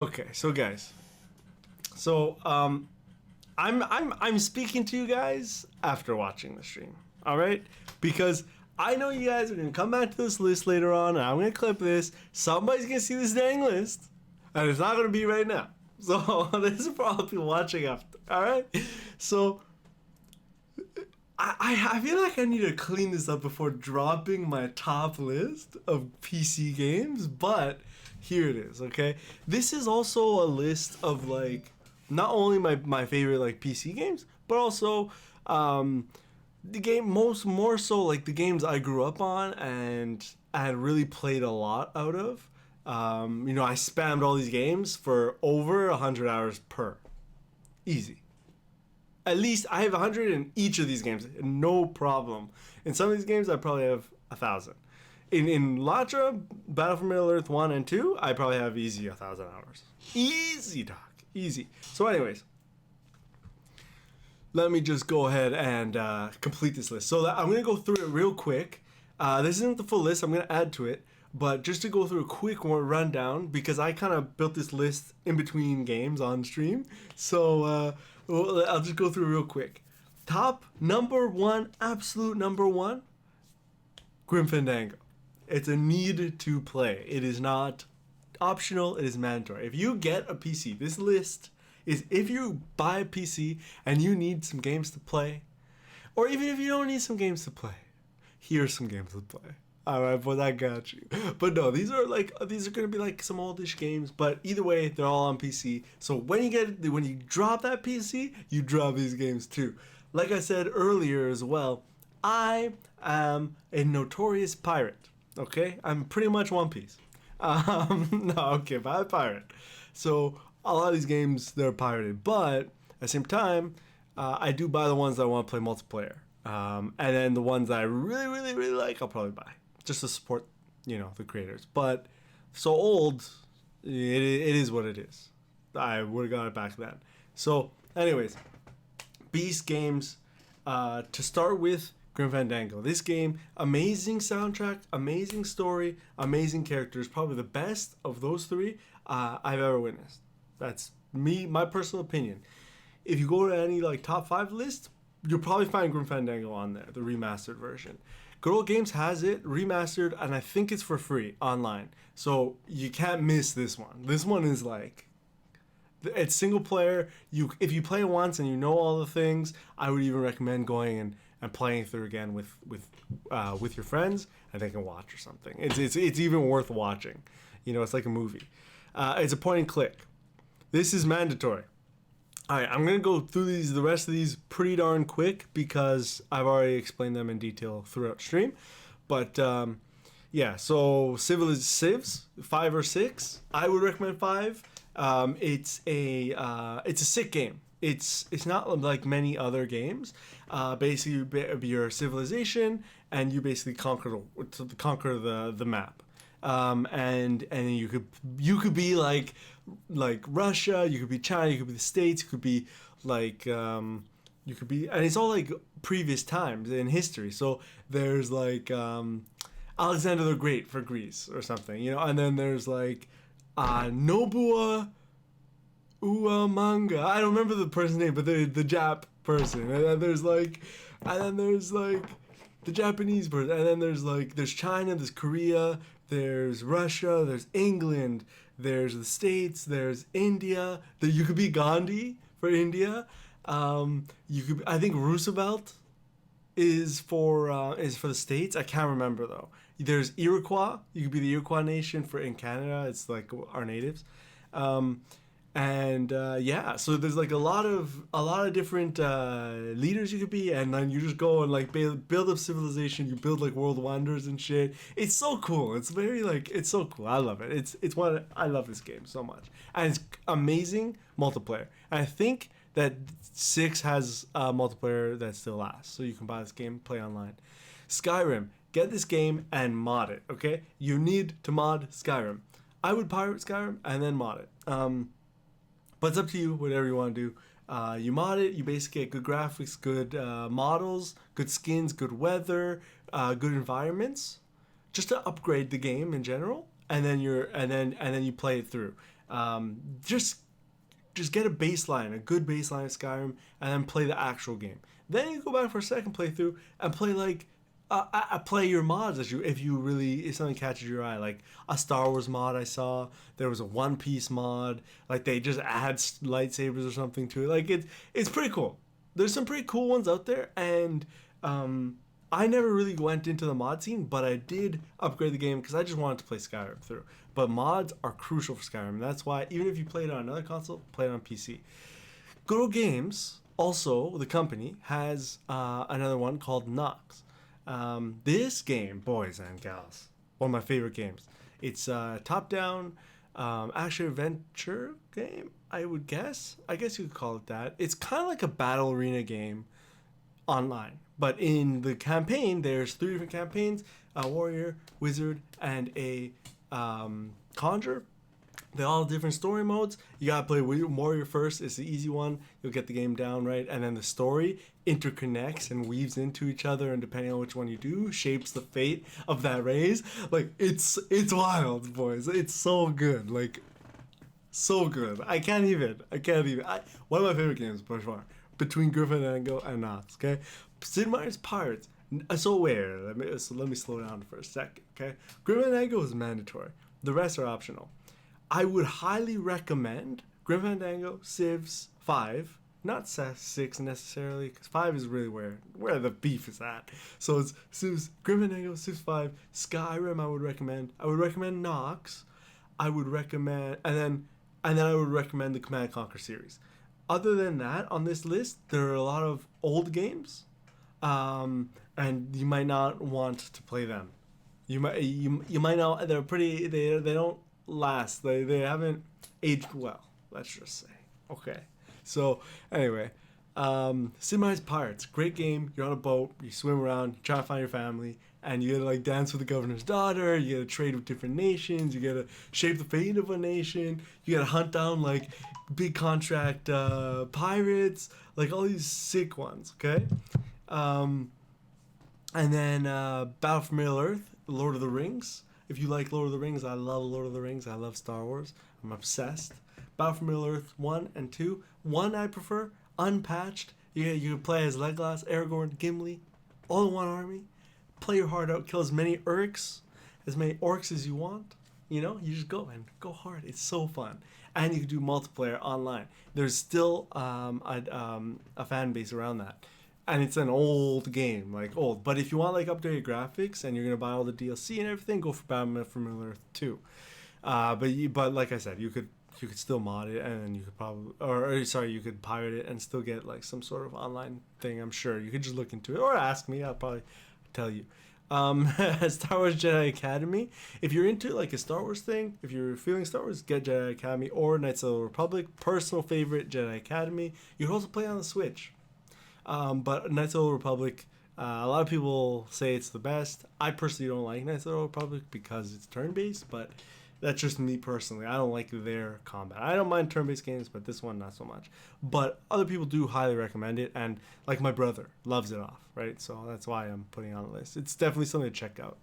Okay, so guys, so I'm speaking to you guys after watching the stream. All right, because I know you guys are gonna come back to this list later on, and I'm gonna clip this. Somebody's gonna see this dang list, and it's not gonna be right now. So this is for all people watching after. All right, so I feel like I need to clean this up before dropping my top list of PC games, but here it is, okay? This is also a list of like not only my favorite like PC games, but also the game more so like the games I grew up on and I had really played a lot out of. I spammed all these games for over 100 hours per. Easy. At least I have 100 in each of these games, no problem. In some of these games, I probably have 1,000. In Latra, Battle for Middle Earth 1 and 2, I probably have easy 1,000 hours. Easy, doc. Easy. So anyways, let me just go ahead and complete this list. So I'm going to go through it real quick. This isn't the full list. I'm going to add to it. But just to go through a quick rundown, because I kind of built this list in between games on stream. So I'll just go through real quick. Top number one, absolute number one, Grim Fandango. It's a need to play. It is not optional, it is mandatory. If you get a PC, this list is if you buy a PC and you need some games to play, or even if you don't need some games to play, here's some games to play. All right, but I got you. But no, these are gonna be like some oldish games. But either way, they're all on PC. So when you drop that PC, you drop these games too. Like I said earlier as well, I am a notorious pirate. Okay, I'm pretty much One Piece. No, okay, but I'm a pirate. So a lot of these games they're pirated, but at the same time, I do buy the ones that I want to play multiplayer. And then the ones that I really, really, really like, I'll probably buy just to support, the creators. But so old, it is what it is. I would have got it back then. So, anyways, Beast Games. To start with, Grim Fandango. This game, amazing soundtrack, amazing story, amazing characters. Probably the best of those three I've ever witnessed. That's my personal opinion. If you go to any like top 5 list, you'll probably find Grim Fandango on there, the remastered version. Good Old Games has it remastered, and I think it's for free online. So you can't miss this one. This one is like, it's single player. If you play it once and you know all the things, I would even recommend going and playing through again with your friends, and they can watch or something. It's even worth watching. It's like a movie. It's a point and click. This is mandatory. All right, I'm gonna go through the rest of these pretty darn quick because I've already explained them in detail throughout stream. But yeah, so Civs 5 or 6. I would recommend 5. It's a sick game. It's not like many other games. Basically, you're a civilization and you basically conquer the map. And you could be like Russia, you could be China, you could be the States, you could be like you could be, and it's all like previous times in history. So there's like Alexander the Great for Greece or something, and then there's like Nobuo Uemanga. I don't remember the person's name, but the Jap person, and then there's like the Japanese person, and then there's China, there's Korea, there's Russia, there's England, there's the States, there's India. You could be Gandhi for India. I think Roosevelt is for the States. I can't remember though. There's Iroquois. You could be the Iroquois nation in Canada. It's like our natives. Yeah, so there's like a lot of different leaders you could be, and then you just go and like build up civilization. You build like world wonders and shit. It's so cool. It's very like, it's so cool. I love it. I love this game so much, and it's amazing multiplayer. And I think that 6 has multiplayer that still lasts, so you can buy this game, play online. Skyrim, get this game and mod it. Okay, you need to mod Skyrim. I would pirate Skyrim and then mod it. But it's up to you, whatever you want to do. You mod it, you basically get good graphics, good models, good skins, good weather, good environments, just to upgrade the game in general. And then you play it through. Just get a baseline, a good baseline of Skyrim, and then play the actual game. Then you go back for a second playthrough and play like play your mods if if something catches your eye, like a Star Wars mod I saw. There was a One Piece mod, like they just add lightsabers or something to it. Like it's pretty cool. There's some pretty cool ones out there, and I never really went into the mod scene, but I did upgrade the game because I just wanted to play Skyrim through. But mods are crucial for Skyrim, and that's why even if you play it on another console, play it on PC. Good Old Games, also the company, has another one called Nox. This game, boys and gals, one of my favorite games. It's a top-down action adventure game, I would guess. I guess you could call it that. It's kind of like a battle arena game online. But in the campaign, there's 3 different campaigns: a warrior, wizard, and a conjurer. They all have different story modes. You gotta play warrior first. It's the easy one. You'll get the game down right, and then the story interconnects and weaves into each other, and depending on which one you do, shapes the fate of that race. Like it's wild, boys. It's so good. Like so good. I can't even. One of my favorite games by far, between Fandango and Nox. Okay, Sid Meier's Pirates. So let me slow down for a second. Okay, Fandango is mandatory. The rest are optional. I would highly recommend Grim Fandango, Civs 5, not 6 necessarily, because 5 is really where the beef is at. So it's Civs, Grim Fandango, Civs 5, Skyrim. I would recommend Nox. I would recommend, and then I would recommend the Command & Conquer series. Other than that, on this list, there are a lot of old games, and you might not want to play them. You might not. They're pretty. They don't last. They haven't aged well. Let's just say. Okay. So anyway, Sid Meier's Pirates, great game. You're on a boat. You swim around. You try to find your family, and you gotta like dance with the governor's daughter. You gotta trade with different nations. You gotta shape the fate of a nation. You gotta hunt down like big contract pirates. Like all these sick ones. Okay. And then Battle for Middle Earth, Lord of the Rings. If you like Lord of the Rings, I love Lord of the Rings. I love Star Wars. I'm obsessed. Battle for Middle Earth 1 and 2. 1 I prefer, unpatched. You can play as Legolas, Aragorn, Gimli, all in one army. Play your heart out. Kill as many orcs as you want. You know, you just go hard. It's so fun. And you can do multiplayer online. There's still a fan base around that. And it's an old game, like old. But if you want like updated graphics and you're gonna buy all the DLC and everything, go for Batman for Middle Earth 2. But like I said, you could still mod it, and you could probably you could pirate it and still get like some sort of online thing. I'm sure you could just look into it or ask me. I'll probably tell you. Star Wars Jedi Academy. If you're into like a Star Wars thing, if you're feeling Star Wars, get Jedi Academy or Knights of the Republic. Personal favorite, Jedi Academy. You can also play on the Switch. But Knights of the Republic, a lot of people say it's the best. I personally don't like Knights of the Republic because it's turn-based, but that's just me personally. I don't like their combat. I don't mind turn-based games, but this one not so much. But other people do highly recommend it, and like my brother loves it off, right? So that's why I'm putting it on the list. It's definitely something to check out.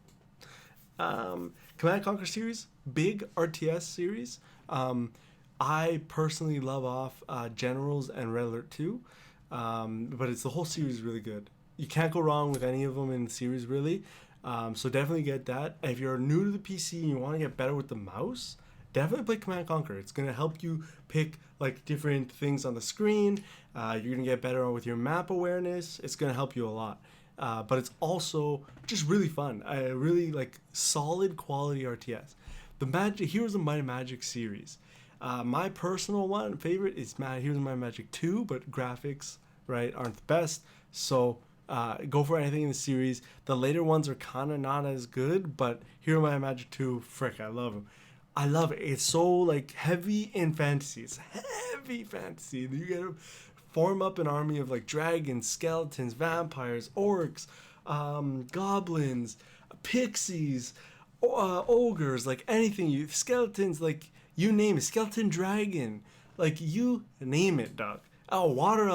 Command & Conquer series, big RTS series. I personally love off Generals and Red Alert 2. But it's the whole series is really good. You can't go wrong with any of them in the series, really. So definitely get that. If you're new to the PC and you want to get better with the mouse, definitely play Command & Conquer. It's going to help you pick like different things on the screen. You're going to get better with your map awareness. It's going to help you a lot. But it's also just really fun. I really like solid quality RTS. The Heroes of Might and Magic series. My personal favorite is Heroes of Might and Magic 2, but graphics, right, aren't the best. So go for anything in the series. The later ones are kind of not as good, but Hero of Might and Magic 2, frick, I love them. I love it. It's so like heavy in fantasy. It's heavy fantasy. You get to form up an army of like dragons, skeletons, vampires, orcs, goblins, pixies, ogres, like anything. Skeletons, like you name it. Skeleton dragon, like you name it, dog. Oh, water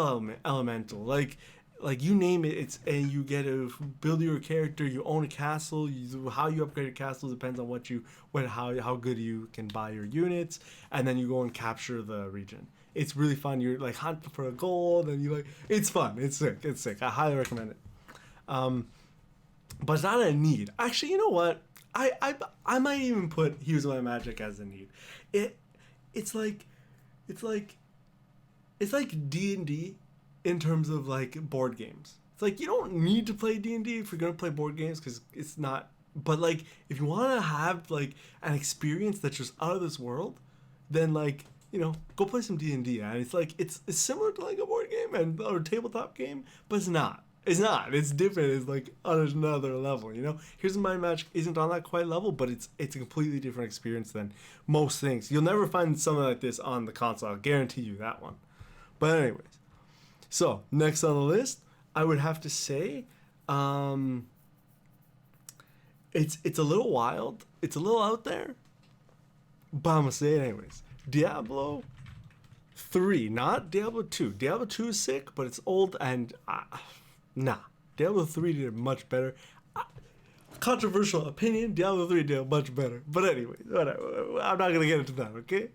elemental, like like you name it, it's and you get to build your character. You own a castle. How you upgrade a castle depends on how good you can buy your units, and then you go and capture the region. It's really fun. You're like hunting for a gold, and it's fun. It's sick. It's sick. I highly recommend it. But it's not a need. Actually, you know what? I might even put Here's My Magic as a need. It's like D&D in terms of like board games. It's like you don't need to play D&D if you're gonna play board games because it's not. But like if you want to have like an experience that's just out of this world, then like go play some D&D. And it's like it's similar to like a board game or a tabletop game, but it's not. It's not. It's different. It's like on another level. Here's My Magic isn't on that quite level, but it's a completely different experience than most things. You'll never find something like this on the console. I'll guarantee you that one. But anyways, so next on the list, I would have to say, it's a little wild. It's a little out there, but I'm gonna say it anyways. Diablo 3, not Diablo 2. Diablo 2 is sick, but it's old and nah. Diablo 3 did much better. Controversial opinion, Diablo 3 did much better. But anyway, whatever. I'm not going to get into that, okay?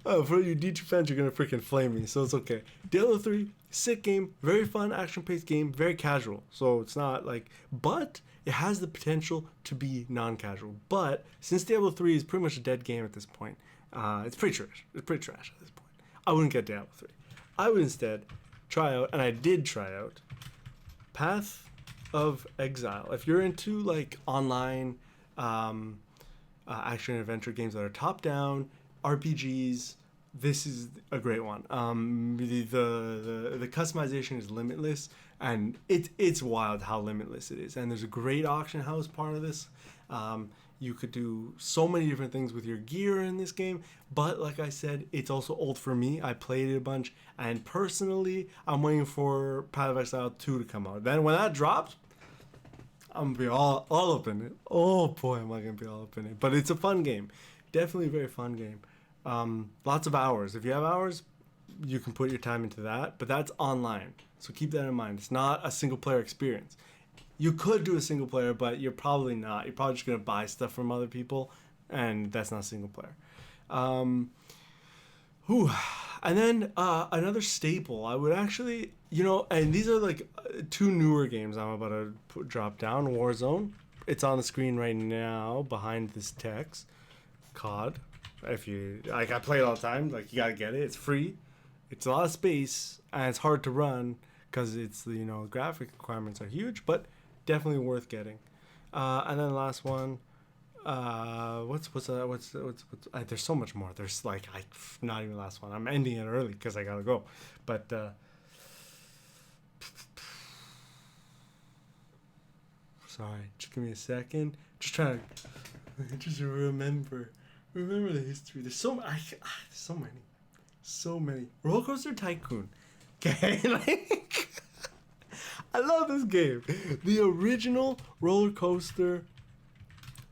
For you D2 fans, you're going to freaking flame me, so it's okay. Diablo 3, sick game, very fun, action-paced game, very casual. So it's not like... But it has the potential to be non-casual. But since Diablo 3 is pretty much a dead game at this point, it's pretty trash. It's pretty trash at this point. I wouldn't get Diablo 3. I would instead try out, and I did try out, Path of Exile. If you're into like online action and adventure games that are top down RPGs, this is a great one. The customization is limitless, and it's wild how limitless it is. And there's a great auction house part of this. You could do so many different things with your gear in this game, but like I said, it's also old for me. I played it a bunch, and personally, I'm waiting for Path of Exile 2 to come out. Then when that drops, I'm gonna be all up in it. Oh boy, am I gonna be all up in it. But it's a fun game. Definitely a very fun game. Lots of hours. If you have hours, you can put your time into that, but that's online. So keep that in mind. It's not a single player experience. You could do a single player, but you're probably not. You're probably just going to buy stuff from other people, and that's not single player. And then another staple, I would actually, and these are like two newer games I'm about to drop down. Warzone. It's on the screen right now behind this text. COD. If you, I play it all the time. Like, you got to get it. It's free. It's a lot of space, and it's hard to run because it's, graphic requirements are huge, but definitely worth getting. And then the last one, what's there's so much more. There's like, not even the last one. I'm ending it early because I gotta go. But sorry, just give me a second. Just trying to just remember the history. There's so many. Roller Coaster Tycoon. Okay, like. I love this game. The original Roller Coaster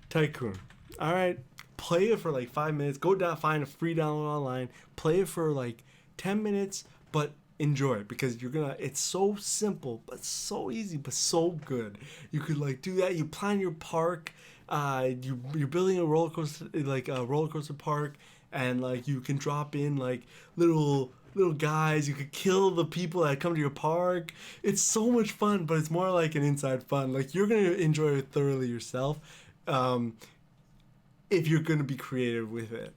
Tycoon. All right, play it for like 5 minutes. Go down, find a free download online. Play it for like 10 minutes, but enjoy it because it's so simple, but so easy, but so good. You could like do that. You plan your park. You're building a roller coaster, like a roller coaster park, and like you can drop in like little guys. You could kill the people that come to your park. It's so much fun, but it's more like an inside fun. Like, you're gonna enjoy it thoroughly yourself, if you're gonna be creative with it,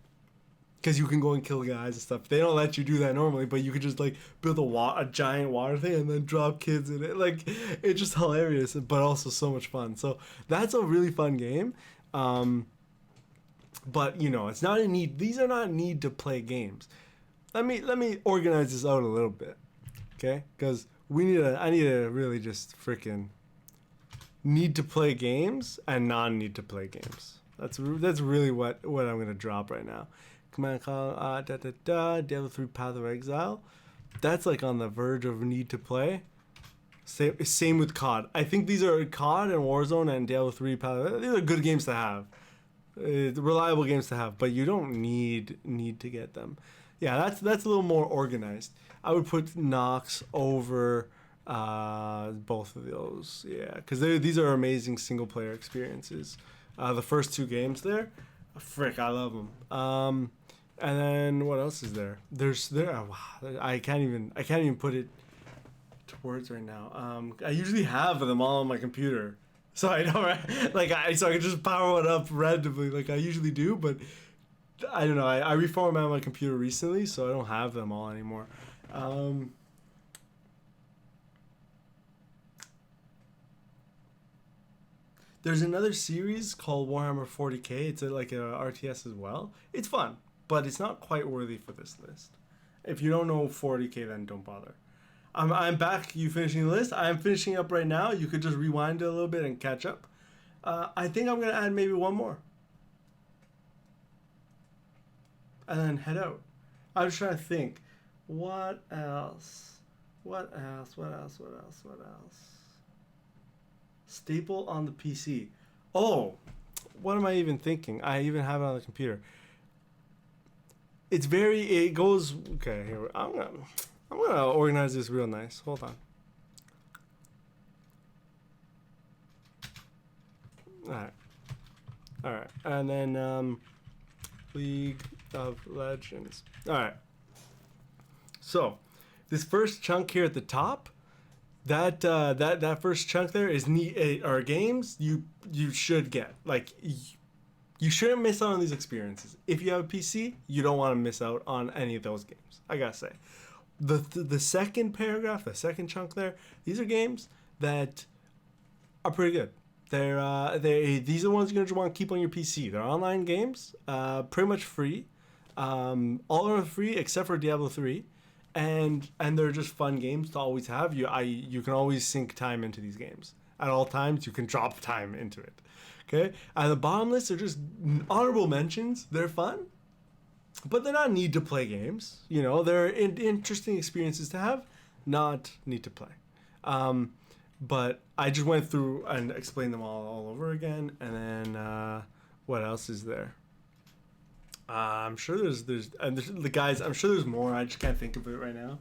because you can go and kill guys and stuff. They don't let you do that normally, but you could just like build a giant water thing and then drop kids in it. Like, it's just hilarious, but also so much fun. So that's a really fun game. But it's not a need. These are not need to play games. Let me organize this out a little bit, okay? Because I need to really just freaking need to play games and non-need to play games. That's really what I'm gonna drop right now. Command call Diablo 3 Path of Exile. That's like on the verge of need to play. Same with COD. I think these are COD and Warzone and Diablo 3 Path. These are good games to have, reliable games to have, but you don't need to get them. Yeah, that's a little more organized. I would put Nox over Both of those, yeah, because these are amazing single player experiences. The first two games there, frick, I love them. And then what else is there? I can't even put it to words right now. I usually have them all on my computer, so I know, right? Like so I can just power one up randomly, like I usually do. But I don't know. I reformatted my computer recently, so I don't have them all anymore. There's another series called Warhammer 40k. It's like a RTS as well. It's fun, but it's not quite worthy for this list. If you don't know 40k, then don't bother. I'm back. You finishing the list? I'm finishing up right now. You could just rewind it a little bit and catch up. I think I'm gonna add maybe one more, and then head out. I'm just trying to think. What else? What else? What else? What else? What else? Staple on the PC. Oh, what am I even thinking? I even have it on the computer. It goes, okay, here, I'm gonna organize this real nice. Hold on. Alright. And then, League of Legends. Alright. So, this first chunk here at the top, that first chunk there is neat. Are games you should get. Like, you shouldn't miss out on these experiences. If you have a PC, you don't want to miss out on any of those games. I gotta say, the second paragraph, the second chunk there, these are games that are pretty good. These are the ones you're gonna want to keep on your PC. They're online games, pretty much free. All are free except for Diablo 3. And they're just fun games to always have. You can always sink time into these games. At all times, you can drop time into it. Okay? And the bottom list are just honorable mentions. They're fun, but they're not need to play games. You know, they're interesting experiences to have, not need to play. But I just went through and explained them all over again. And then what else is there? I'm sure there's the guys. I'm sure there's more. I just can't think of it right now.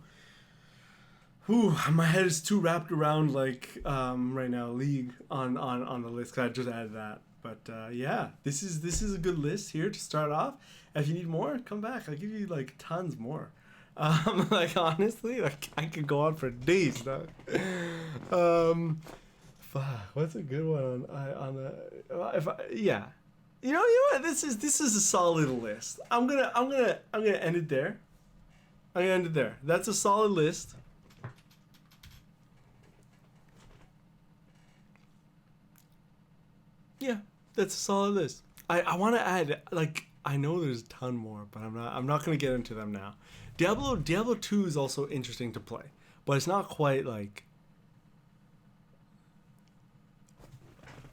Whew, my head is too wrapped around like right now League on the list. 'Cause I just added that. But yeah, this is a good list here to start off. If you need more, come back. I'll give you like tons more. Like honestly, like I could go on for days, dog. What's a good one on the yeah. You know what? This is a solid list. I'm gonna end it there. I'm gonna end it there. That's a solid list. Yeah, that's a solid list. I want to add, like, I know there's a ton more, but I'm not gonna get into them now. Diablo 2 is also interesting to play, but it's not quite like.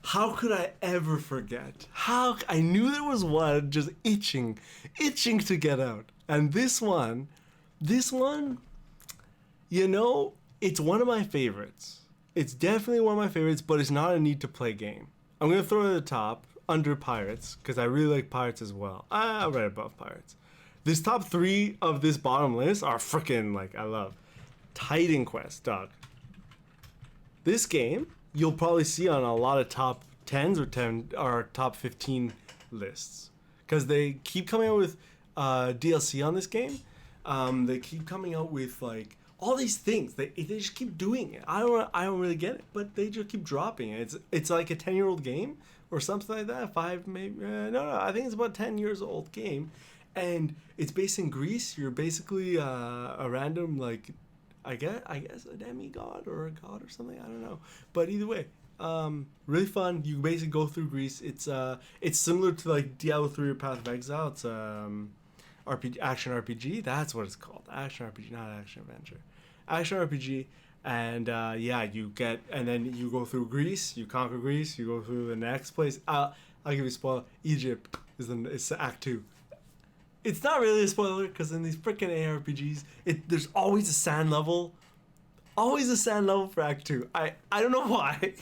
How could I ever forget? How I knew there was one just itching to get out. And this one, you know, it's one of my favorites. It's definitely one of my favorites, but it's not a need to play game. I'm gonna throw it at the top under Pirates because I really like Pirates as well. I'm right above Pirates. This top 3 of this bottom list are freaking like I love. Titan Quest, dog. This game you'll probably see on a lot of top 10s or top 15 lists because they keep coming out with DLC on this game. They keep coming out with like all these things. They just keep doing it. I don't really get it, but they just keep dropping it. It's like a 10-year-old game or something like that. 5 maybe. No, I think it's about 10 years old game, and it's based in Greece. You're basically a random like. I guess a demigod or a god or something. I don't know. But either way, really fun. You basically go through Greece. It's similar to like Diablo 3 or Path of Exile. It's action RPG. That's what it's called. Action RPG, not action adventure. Action RPG. And then you go through Greece. You conquer Greece. You go through the next place. I'll give you a spoiler. Egypt it's Act 2. It's not really a spoiler because in these freaking ARPGs, there's always a sand level. Always a sand level for Act 2. I don't know why,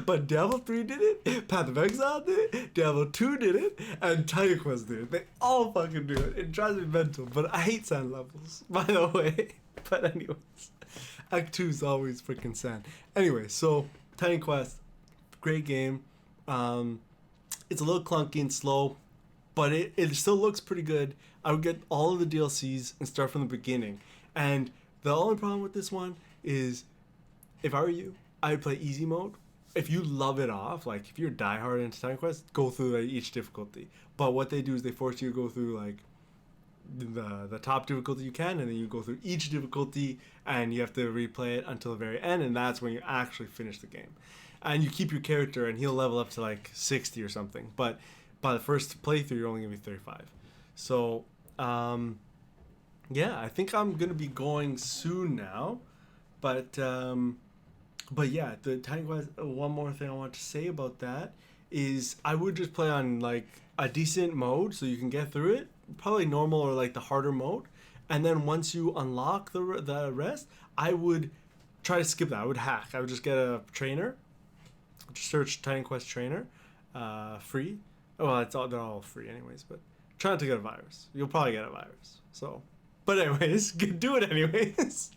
but Diablo 3 did it, Path of Exile did it, Diablo 2 did it, and Titan Quest did it. They all fucking do it. It drives me mental, but I hate sand levels, by the way. But anyways, Act 2 is always freaking sad. Anyway, so Titan Quest, great game. It's a little clunky and slow, but it still looks pretty good. I would get all of the DLCs and start from the beginning. And the only problem with this one is, if I were you, I would play easy mode. If you love it off, like if you're diehard into Titan Quest, go through like, each difficulty. But what they do is they force you to go through like the top difficulty you can, and then you go through each difficulty, and you have to replay it until the very end, and that's when you actually finish the game. And you keep your character, and he'll level up to like 60 or something. But by the first playthrough, you're only gonna be 35. So yeah, I think I'm gonna be going soon now. But yeah, the Titan Quest. One more thing I want to say about that is I would just play on like a decent mode so you can get through it. Probably normal or like the harder mode, and then once you unlock the rest, I would try to skip that. I would hack. I would just get a trainer. Just search Titan Quest trainer, free. Well, they're all free anyways, but try not to get a virus. You'll probably get a virus. So, but anyways, do it anyways.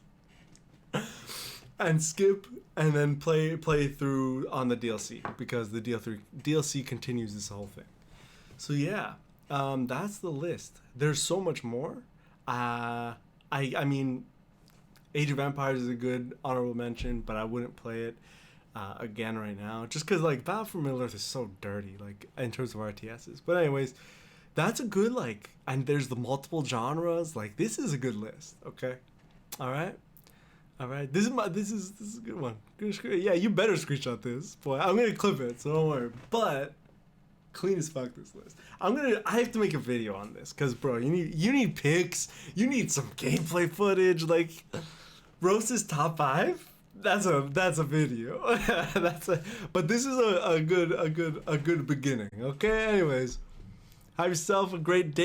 And skip, and then play through on the DLC, because the DLC continues this whole thing. So yeah, that's the list. There's so much more. I mean, Age of Empires is a good honorable mention, but I wouldn't play it again right now, just because like Battle for Middle-earth is so dirty, like in terms of RTSs. But anyways, that's a good like, and there's the multiple genres. Like this is a good list. Okay, all right. This is a good one. Yeah, you better screenshot this, boy. I'm gonna clip it, so don't worry. But clean as fuck this list. I have to make a video on this, cause bro, you need pics. You need some gameplay footage. Like Roast's top 5. That's a video. But this is a good beginning. Okay. Anyways, have yourself a great day.